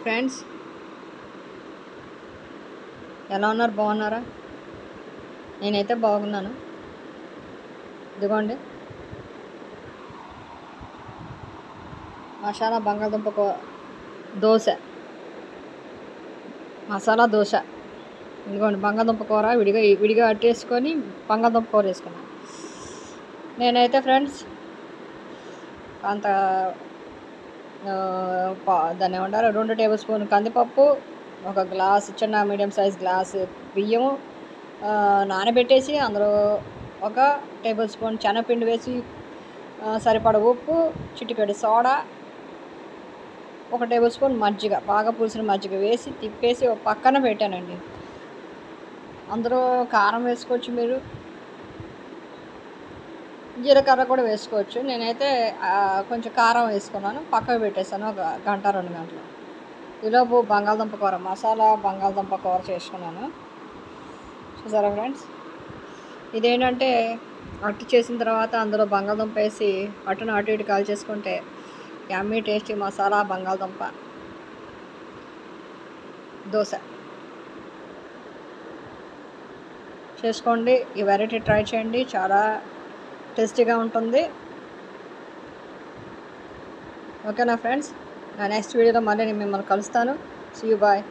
Friends, ఎలా ఉన్నారు? బాగున్నారా? నేనైతే బాగున్నాను. ఇదిగోండి మసాలా బంగాళదుంప దోశ, మసాలా దోశ. ఇదిగోండి బంగాళదుంప కూర విడిగా అట్టేసుకొని బంగాళదుంప కూర వేసుకున్నాను. నేనైతే ఫ్రెండ్స్ అంత దాన్ని ఏమంటారు, 2 టేబుల్ స్పూన్ కందిపప్పు, ఒక గ్లాస్ చిన్న మీడియం సైజ్ గ్లాసు బియ్యం నానబెట్టేసి అందులో 1 టేబుల్ స్పూన్ శనగపిండి వేసి సరిపడ ఉప్పు, చిటికెడు సోడా, 1 టేబుల్ స్పూన్ మజ్జిగ, బాగా పులిసిన మజ్జిగ వేసి తిప్పేసి ఒక పక్కన పెట్టానండి. అందులో కారం వేసుకోవచ్చు, మీరు జీలకర్ర కూడా వేసుకోవచ్చు. నేనైతే కొంచెం కారం వేసుకున్నాను, పక్కకు పెట్టేశాను 1 గంట 2 గంటలు. ఈలోపు బంగాళదుంప కూర, మసాలా బంగాళదుంప కూర చేసుకున్నాను. చూసారా ఫ్రెండ్స్? ఇదేంటంటే అట్టు చేసిన తర్వాత అందులో బంగాళదుంప వేసి అటు ఇటు కాల్ చేసుకుంటే యమ్మీ టేస్టీ మసాలా బంగాళదుంప దోశ చేసుకోండి. ఈ వెరైటీ ట్రై చేయండి, చాలా టేస్టీగా ఉంటుంది. ఓకేనా ఫ్రెండ్స్? నా నెక్స్ట్ వీడియోలో మళ్ళీ నేను మిమ్మల్ని కలుస్తాను. See you, bye.